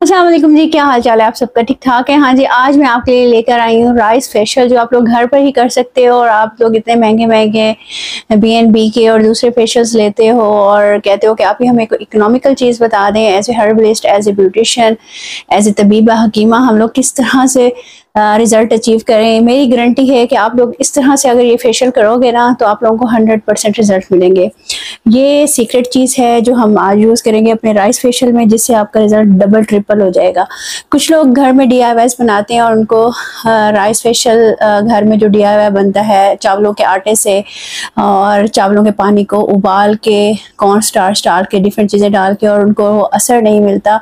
अस्सलाम वालेकुम जी, क्या हाल चाल है? आप सबका ठीक ठाक है? हाँ जी, आज मैं आपके लिए लेकर आई हूँ राइस फेशियल, जो आप लोग घर पर ही कर सकते हो। और आप लोग इतने महंगे महंगे बी के और दूसरे फेशियल्स लेते हो और कहते हो कि आप ही हमें कोई इकोनॉमिकल चीज़ बता दें। As a herbalist, as a beautician, as a तबीबा हकीमा, हम लोग किस तरह से रिजल्ट अचीव करें। मेरी गारंटी है कि आप लोग इस तरह से अगर ये फेशियल करोगे ना, तो आप लोगों को 100% रिजल्ट मिलेंगे। ये सीक्रेट चीज़ है जो हम आज यूज़ करेंगे अपने राइस फेशियल में, जिससे आपका रिजल्ट डबल ट्रिपल हो जाएगा। कुछ लोग घर में DIYs बनाते हैं और उनको राइस फेशियल घर में जो DIY बनता है चावलों के आटे से और चावलों के पानी को उबाल के कॉर्न स्टार्च डाल के डिफरेंट चीज़ें डाल के, और उनको असर नहीं मिलता।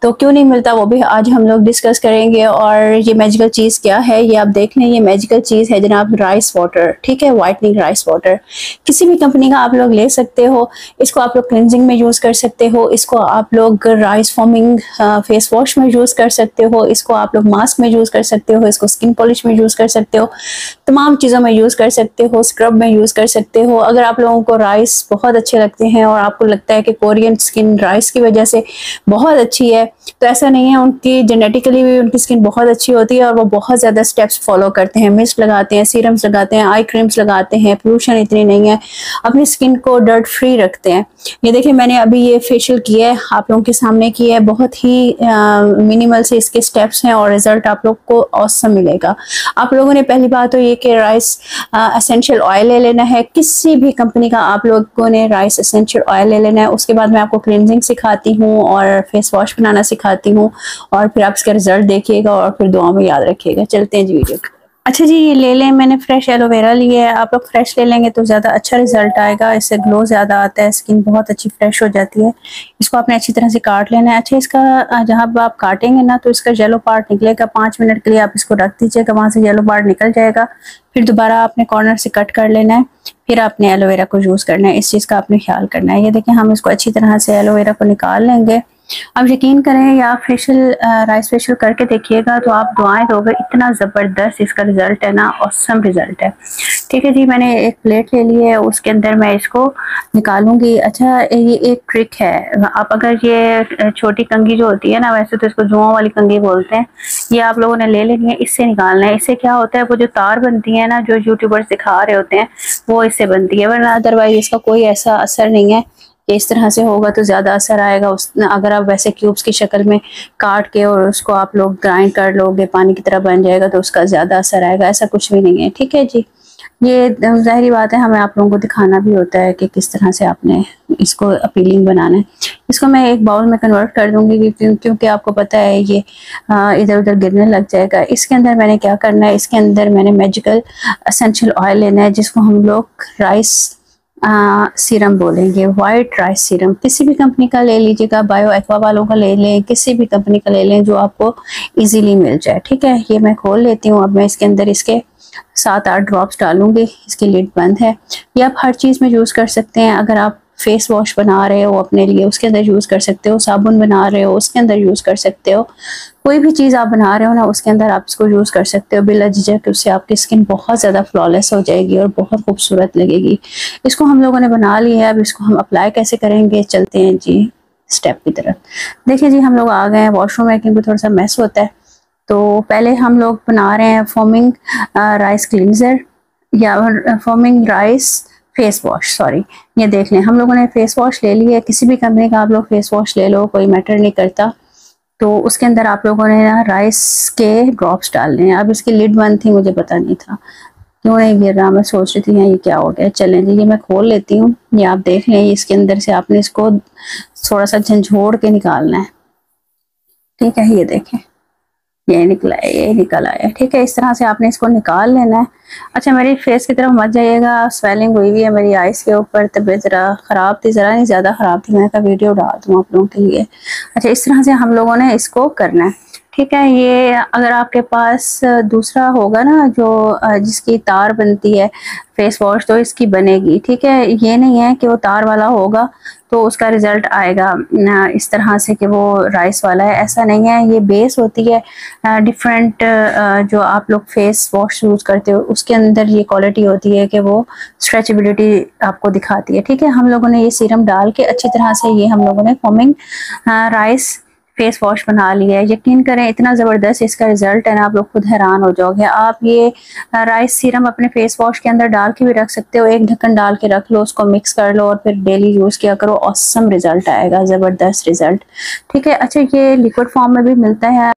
तो क्यों नहीं मिलता वो भी आज हम लोग डिस्कस करेंगे। और ये मैजिकल चीज़ क्या है, ये आप देख लें। ये मैजिकल चीज़ है जनाब राइस वाटर, ठीक है, वाइटनिंग राइस वाटर। किसी भी कंपनी का आप लोग ले सकते हो। इसको आप लोग क्लिनजिंग में यूज़ कर सकते हो। इसको आप लोग राइस फॉर्मिंग फेस वॉश में यूज़ कर सकते हो। इसको आप लोग मास्क में यूज़ कर सकते हो। इसको स्किन पॉलिश में यूज़ कर सकते हो। तमाम चीज़ों में यूज़ कर सकते हो। स्क्रब में यूज़ कर सकते हो। अगर आप लोगों को राइस बहुत अच्छे लगते हैं और आपको लगता है कि कोरियन स्किन राइस की वजह से बहुत अच्छी है, तो ऐसा नहीं है। उनकी जेनेटिकली भी उनकी स्किन बहुत अच्छी होती है और वो बहुत ज़्यादा स्टेप्स फॉलो करते हैं। मिस्ट लगाते हैं, सीरम्स लगाते हैं, आई क्रीम्स लगाते हैं, पोल्यूशन इतनी नहीं है, अपनी स्किन को डर्ट फ्री रखते हैं। ये देखिए, मैंने अभी ये फेशियल किया है, आप लोगों के सामने किया है। बहुत ही मिनिमल से इसके स्टेप्स हैं और रिजल्ट आप लोग को ऑसम मिलेगा। आप लोगों ने पहली बात तो ये कि राइस एसेंशियल ऑयल ले लेना है। किसी भी कंपनी का आप लोगों ने राइस एसेंशियल ऑयल ले लेना है। उसके बाद मैं आपको क्लिनजिंग सिखाती हूँ और फेस वॉश बनाना सिखाती हूँ, और फिर आप इसका रिजल्ट देखिएगा और फिर दुआ में याद रखिएगा। चलते हैं जी वीडियो। अच्छा जी, ये ले लें, मैंने फ्रेश एलोवेरा लिया है। आप लोग फ्रेश ले लेंगे तो ज़्यादा अच्छा रिजल्ट आएगा, इससे ग्लो ज़्यादा आता है, स्किन बहुत अच्छी फ्रेश हो जाती है। इसको आपने अच्छी तरह से काट लेना है। अच्छा, इसका जहाँ आप काटेंगे ना, तो इसका येलो पार्ट निकलेगा। 5 मिनट के लिए आप इसको रख दीजिएगा, वहाँ से येलो पार्ट निकल जाएगा। फिर दोबारा आपने कॉर्नर से कट कर लेना है। फिर आपने एलोवेरा को यूज़ करना है। इस चीज़ का आपने ख्याल करना है। ये देखिए, हम इसको अच्छी तरह से एलोवेरा को निकाल लेंगे। अब यकीन करें, या फेशियल राइस फेशियल करके देखिएगा तो आप दुआएं दोगे, इतना ज़बरदस्त इसका रिजल्ट है ना, ऑसम रिजल्ट है। ठीक है जी, मैंने एक प्लेट ले ली है, उसके अंदर मैं इसको निकालूंगी। अच्छा, ये एक ट्रिक है। आप अगर ये छोटी कंघी जो होती है ना, वैसे तो इसको जुआं वाली कंघी बोलते हैं, ये आप लोगों ने ले लेनी है। इससे निकालना है। इससे क्या होता है, वो जो तार बनती है ना, जो यूट्यूबर्स दिखा रहे होते हैं, वो इससे बनती है, वरना अदरवाइज इसका कोई ऐसा असर नहीं है कि इस तरह से होगा तो ज़्यादा असर आएगा। अगर आप वैसे क्यूब्स की शक्ल में काट के और उसको आप लोग ग्राइंड कर लोगे, पानी की तरह बन जाएगा, तो उसका ज़्यादा असर आएगा। ऐसा कुछ भी नहीं है। ठीक है जी, ये ज़ाहिरी बात है, हमें आप लोगों को दिखाना भी होता है कि किस तरह से आपने इसको अपीलिंग बनाना है। इसको मैं एक बाउल में कन्वर्ट कर दूंगी, क्योंकि आपको पता है ये इधर उधर गिरने लग जाएगा। इसके अंदर मैंने क्या करना है, इसके अंदर मैंने मैजिकल एसेंशियल ऑयल लेना है, जिसको हम लोग राइस सीरम बोलेंगे, वाइट राइस सीरम। किसी भी कंपनी का ले लीजिएगा, बायो एक्वा वालों का ले लें, किसी भी कंपनी का ले लें जो आपको इजीली मिल जाए। ठीक है, ये मैं खोल लेती हूँ। अब मैं इसके अंदर इसके 7-8 ड्रॉप्स डालूंगी। इसकी लिड बंद है। ये आप हर चीज़ में यूज़ कर सकते हैं। अगर आप फेस वॉश बना रहे हो अपने लिए, उसके अंदर यूज़ कर सकते हो। साबुन बना रहे हो, उसके अंदर यूज़ कर सकते हो। कोई भी चीज़ आप बना रहे हो ना, उसके अंदर आप इसको यूज़ कर सकते हो बिला झिझक। उससे आपकी स्किन बहुत ज़्यादा फ्लॉलेस हो जाएगी और बहुत खूबसूरत लगेगी। इसको हम लोगों ने बना लिया है। अब इसको हम अप्लाई कैसे करेंगे, चलते हैं जी स्टेप की तरफ। देखिए जी, हम लोग आ गए हैं वॉशरूम में, क्योंकि थोड़ा सा मैस होता है। तो पहले हम लोग बना रहे हैं फॉर्मिंग राइस क्लींजर, या forming rice face wash, sorry. ये देख लें, हम लोगों ने फेस वॉश ले लिया है। किसी भी कंपनी का आप लोग फेस वॉश ले लो, कोई मैटर नहीं करता। तो उसके अंदर आप लोगों ने ना राइस के ड्रॉप्स डालने हैं। अब इसकी लिड बंद थी, मुझे पता नहीं था क्यों नहीं गिर रहा। मैं सोच रही थी ये क्या हो गया। चलें जी, ये मैं खोल लेती हूँ। ये आप देख लें, इसके अंदर से आपने इसको थोड़ा सा झंझोड़ के निकालना है। ठीक है, ये देखें, ये निकला है, ये निकल आया। ठीक है, इस तरह से आपने इसको निकाल लेना है। अच्छा, मेरी फेस की तरफ मत जाइएगा, स्वेलिंग हुई हुई है मेरी आइस के ऊपर। तबीयत ज़रा ख़राब थी, ज़रा नहीं ज़्यादा ख़राब थी। मैंने कहा वीडियो डाल दूँ आप लोगों के लिए। अच्छा, इस तरह से हम लोगों ने इसको करना है। ठीक है, ये अगर आपके पास दूसरा होगा ना, जो जिसकी तार बनती है फेस वॉश, तो इसकी बनेगी। ठीक है, ये नहीं है कि वो तार वाला होगा तो उसका रिजल्ट आएगा इस तरह से कि वो राइस वाला है, ऐसा नहीं है। ये बेस होती है डिफरेंट, जो आप लोग फेस वॉश यूज़ करते हो उसके अंदर ये क्वालिटी होती है कि वो स्ट्रेचेबिलिटी आपको दिखाती है। ठीक है, हम लोगों ने ये सीरम डाल के अच्छी तरह से, ये हम लोगों ने फॉर्मिंग राइस फेस वॉश बना लिया है। यकीन करें इतना ज़बरदस्त इसका रिजल्ट है ना, आप लोग खुद हैरान हो जाओगे। आप ये राइस सीरम अपने फेस वॉश के अंदर डाल के भी रख सकते हो, एक ढक्कन डाल के रख लो, उसको मिक्स कर लो और फिर डेली यूज़ किया करो। ऑसम रिजल्ट आएगा, ज़बरदस्त रिजल्ट। ठीक है, अच्छा ये लिक्विड फॉर्म में भी मिलता है।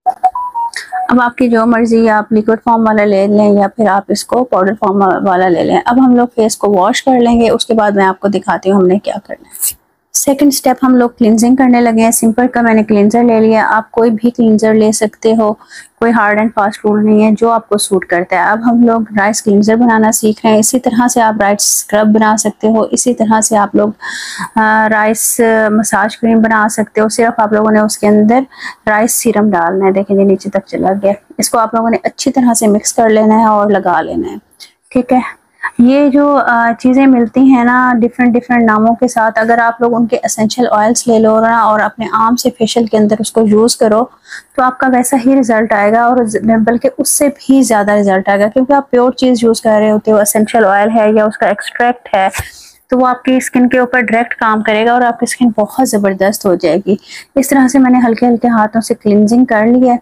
अब आपकी जो मर्जी, आप लिक्विड फॉर्म वाला ले लें या फिर आप इसको पाउडर फॉर्म वाला ले लें। अब हम लोग फेस को वॉश कर लेंगे, उसके बाद मैं आपको दिखाती हूँ हमने क्या करना है। सेकंड स्टेप हम लोग क्लिनजिंग करने लगे हैं। सिंपल का मैंने क्लिनजर ले लिया, आप कोई भी क्लिनजर ले सकते हो, कोई हार्ड एंड फास्ट रूल नहीं है, जो आपको सूट करता है। अब हम लोग राइस क्लिनजर बनाना सीख रहे हैं। इसी तरह से आप राइस स्क्रब बना सकते हो, इसी तरह से आप लोग राइस मसाज क्रीम बना सकते हो। सिर्फ आप लोगों ने उसके अंदर राइस सीरम डालना है। देखें ये नीचे तक चला गया। इसको आप लोगों ने अच्छी तरह से मिक्स कर लेना है और लगा लेना है। ठीक है, ये जो चीज़ें मिलती हैं ना डिफरेंट नामों के साथ, अगर आप लोग उनके एसेंशियल ऑयल्स ले लो ना और अपने आम से फेशियल के अंदर उसको यूज़ करो तो आपका वैसा ही रिजल्ट आएगा, और बल्कि उससे भी ज़्यादा रिजल्ट आएगा, क्योंकि आप प्योर चीज़ यूज़ कर रहे होते हो। एसेंशियल ऑयल है या उसका एक्सट्रैक्ट है तो वो आपकी स्किन के ऊपर डायरेक्ट काम करेगा और आपकी स्किन बहुत ज़बरदस्त हो जाएगी। इस तरह से मैंने हल्के हल्के हाथों से क्लिनजिंग कर ली है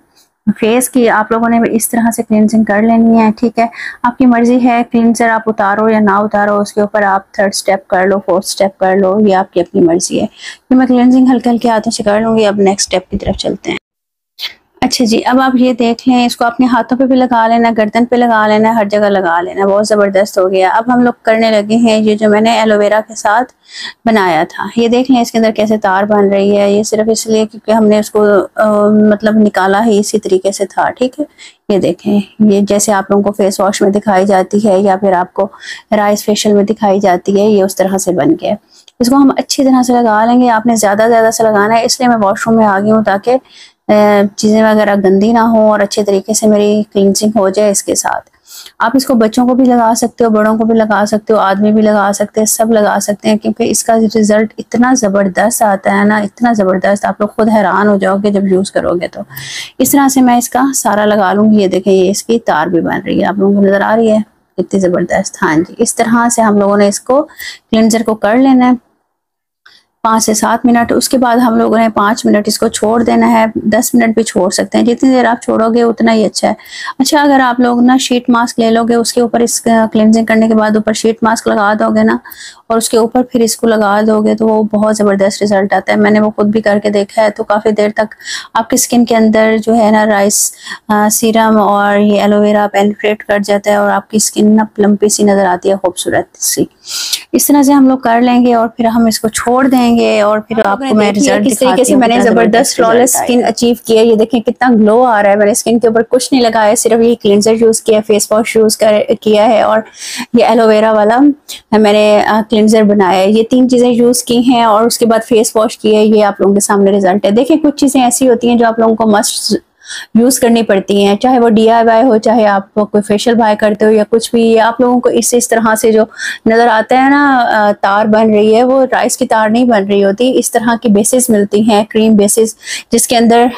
फेस की। आप लोगों ने भी इस तरह से क्लिनजिंग कर लेनी है। ठीक है, आपकी मर्जी है क्लिनजर आप उतारो या ना उतारो, उसके ऊपर आप थर्ड स्टेप कर लो, फोर्थ स्टेप कर लो, ये आपकी अपनी मर्जी है। तो मैं क्लिनजिंग हल्के हल्के हाथों से कर लूँगी। अब नेक्स्ट स्टेप की तरफ चलते हैं। अच्छा जी, अब आप ये देख लें, इसको अपने हाथों पे भी लगा लेना, गर्दन पे लगा लेना, हर जगह लगा लेना। बहुत ज़बरदस्त हो गया। अब हम लोग करने लगे हैं ये जो मैंने एलोवेरा के साथ बनाया था। ये देख लें इसके अंदर कैसे तार बन रही है। ये सिर्फ इसलिए क्योंकि हमने उसको मतलब निकाला ही इसी तरीके से था। ठीक है, ये देखें, ये जैसे आप लोगों को फेस वॉश में दिखाई जाती है या फिर आपको राइस फेशियल में दिखाई जाती है, ये उस तरह से बन गया। इसको हम अच्छी तरह से लगा लेंगे। आपने ज़्यादा से लगाना है, इसलिए मैं वॉशरूम में आ गई हूँ ताकि चीज़ें वगैरह गंदी ना हो और अच्छे तरीके से मेरी क्लींजिंग हो जाए। इसके साथ आप इसको बच्चों को भी लगा सकते हो, बड़ों को भी लगा सकते हो, आदमी भी लगा सकते हैं, सब लगा सकते हैं, क्योंकि इसका रिजल्ट इतना ज़बरदस्त आता है ना, इतना ज़बरदस्त, आप लोग खुद हैरान हो जाओगे जब यूज़ करोगे। तो इस तरह से मैं इसका सारा लगा लूँगी। ये देखें, ये इसकी तार भी बन रही है, आप लोगों को नज़र आ रही है कितनी ज़बरदस्त। हाँ जी, इस तरह से हम लोगों ने इसको क्लिनजर को कर लेना है 5 से 7 मिनट। उसके बाद हम लोगों ने 5 मिनट इसको छोड़ देना है। 10 मिनट भी छोड़ सकते हैं, जितनी देर आप छोड़ोगे उतना ही अच्छा है। अच्छा, अगर आप लोग ना शीट मास्क ले लोगे, उसके ऊपर इस क्लिनजिंग करने के बाद ऊपर शीट मास्क लगा दोगे ना और उसके ऊपर फिर इसको लगा दोगे तो वो बहुत ज़बरदस्त रिजल्ट आता है। मैंने वो खुद भी करके देखा है। तो काफ़ी देर तक आपकी स्किन के अंदर जो है ना राइस सीरम और ये एलोवेरा पेनिट्रेट कर जाता है और आपकी स्किन ना प्लम्पी सी नज़र आती है, खूबसूरत सी। इस तरह से हम लोग कर लेंगे और फिर हम इसको छोड़ देंगे और फिर आपको मैं रिजल्ट किस तरीके से मैंने ज़बरदस्त फ्लॉलेस स्किन अचीव किया। ये देखें कितना ग्लो आ रहा है। मैंने स्किन के ऊपर कुछ नहीं लगाया, सिर्फ ये क्लिनजर यूज़ किया, फेस वॉश यूज़ किया है और ये एलोवेरा वाला मैंने क्लिनजर बनाया है। ये 3 चीज़ें यूज़ की हैं और उसके बाद फेस वॉश किया है। ये आप लोगों के सामने रिजल्ट है। देखें, कुछ चीज़ें ऐसी होती हैं जो आप लोगों को मस्ट यूज़ करनी पड़ती हैं, चाहे वो DIY हो, चाहे आप कोई फेशियल बाय करते हो या कुछ भी। आप लोगों को इस तरह से जो नज़र आता है ना तार बन रही है, वो राइस की तार नहीं बन रही होती। इस तरह की बेसिस मिलती हैं, क्रीम बेसिस, जिसके अंदर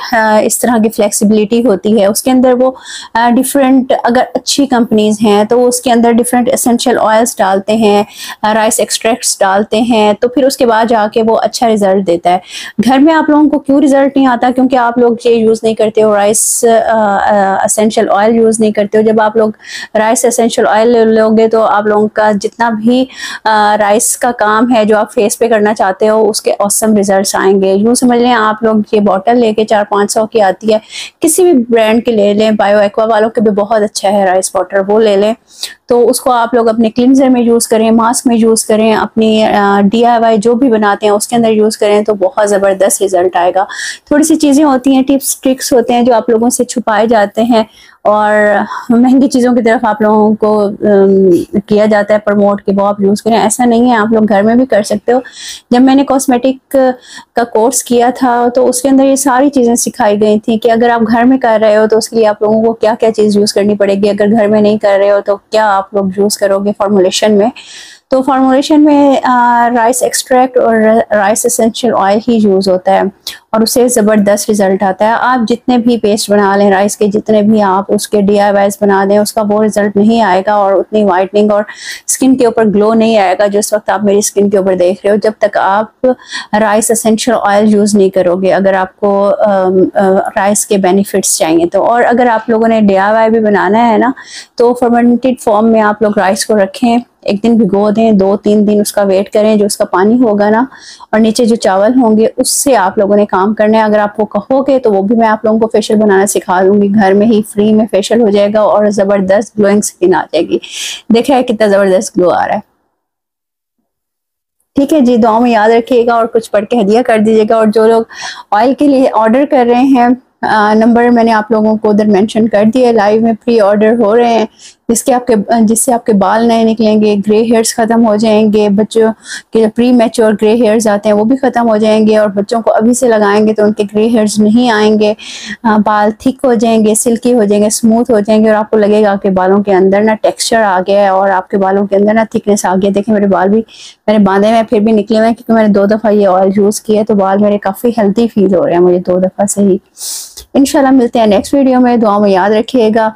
इस तरह की फ्लेक्सिबिलिटी होती है। उसके अंदर वो डिफरेंट, अगर अच्छी कंपनीज हैं तो उसके अंदर डिफरेंट एसेंशियल ऑयल्स डालते हैं, राइस एक्सट्रैक्ट्स डालते हैं, तो फिर उसके बाद जाके वो अच्छा रिजल्ट देता है। घर में आप लोगों को क्यों रिजल्ट नहीं आता? क्योंकि आप लोग ये यूज़ नहीं करते हो, राइस एसेंशियल ऑयल यूज़ नहीं करते हो। जब आप लोग राइस एसेंशियल ऑयल लोगे तो आप लोगों का जितना भी राइस का काम है जो आप फेस पे करना चाहते हो, उसके ऑसम रिजल्ट्स आएंगे। यूँ समझ लें, आप लोग ये बॉटल लेके 400-500 की आती है, किसी भी ब्रांड के ले लें, बायो एक्वा वालों के भी बहुत अच्छा है राइस वाटर, वो ले लें। तो उसको आप लोग अपने क्लिनजर में यूज़ करें, मास्क में यूज़ करें, अपनी DIY जो भी बनाते हैं उसके अंदर यूज़ करें तो बहुत ज़बरदस्त रिजल्ट आएगा। थोड़ी सी चीज़ें होती हैं, टिप्स ट्रिक्स होते हैं जो आप लोगों से छुपाए जाते हैं और महंगी चीज़ों की तरफ आप लोगों को किया जाता है प्रमोट कि वो आप यूज़ करें। ऐसा नहीं है, आप लोग घर में भी कर सकते हो। जब मैंने कॉस्मेटिक का कोर्स किया था तो उसके अंदर ये सारी चीज़ें सिखाई गई थी कि अगर आप घर में कर रहे हो तो उसके लिए आप लोगों को क्या क्या चीज़ यूज़ करनी पड़ेगी, अगर घर में नहीं कर रहे हो तो क्या आप लोग यूज़ करोगे फॉर्मुलेशन में। तो फॉर्मुलेशन में राइस एक्सट्रैक्ट और राइस एसेंशियल ऑयल ही यूज़ होता है और उससे ज़बरदस्त रिजल्ट आता है। आप जितने भी पेस्ट बना लें राइस के, जितने भी आप उसके DIYs बना दें, उसका वो रिजल्ट नहीं आएगा और उतनी वाइटनिंग और स्किन के ऊपर ग्लो नहीं आएगा जो इस वक्त आप मेरी स्किन के ऊपर देख रहे हो, जब तक आप राइस एसेंशियल ऑयल यूज़ नहीं करोगे, अगर आपको राइस के बेनिफिट्स चाहिए तो। और अगर आप लोगों ने DIY भी बनाना है ना, तो फर्मेंटेड फॉर्म में आप लोग राइस को रखें, एक दिन भिगो दें, 2-3 दिन उसका वेट करें, जो उसका पानी होगा ना और नीचे जो चावल होंगे उससे आप लोगों ने काम करना है। अगर आप वो कहोगे तो वो भी मैं आप लोगों को फेशियल बनाना सिखा दूंगी, घर में ही फ्री में फेशियल हो जाएगा और ज़बरदस्त ग्लोइंग स्किन आ जाएगी। देखा है कितना ज़बरदस्त ग्लो आ रहा है। ठीक है जी, दुआ में याद रखिएगा और कुछ पढ़ के हदिया कर दीजिएगा। और जो लोग ऑयल के लिए ऑर्डर कर रहे हैं, नंबर मैंने आप लोगों को उधर मेंशन कर दिया, लाइव में प्री ऑर्डर हो रहे हैं, जिससे आपके बाल नए निकलेंगे, ग्रे हेयर्स खत्म हो जाएंगे, बच्चों के जो प्री मैच्योर ग्रे हेयर्स आते हैं वो भी खत्म हो जाएंगे, और बच्चों को अभी से लगाएंगे तो उनके ग्रे हेयर्स नहीं आएंगे, बाल थिक हो जाएंगे, सिल्की हो जाएंगे, स्मूथ हो जाएंगे, और आपको लगेगा आपके बालों के अंदर ना टेक्सचर आ गया है और आपके बालों के अंदर ना थिकनेस आ गया। देखिए मेरे बाल भी मैंने बांधे हुए फिर भी निकले हुए हैं, क्योंकि मैंने 2 दफ़ा ये ऑयल यूज़ किया है, तो बाल मेरे काफ़ी हेल्दी फील हो रहे हैं मुझे 2 दफ़ा से ही। इंशाल्लाह मिलते हैं नेक्स्ट वीडियो में, दुआ में याद रखिएगा।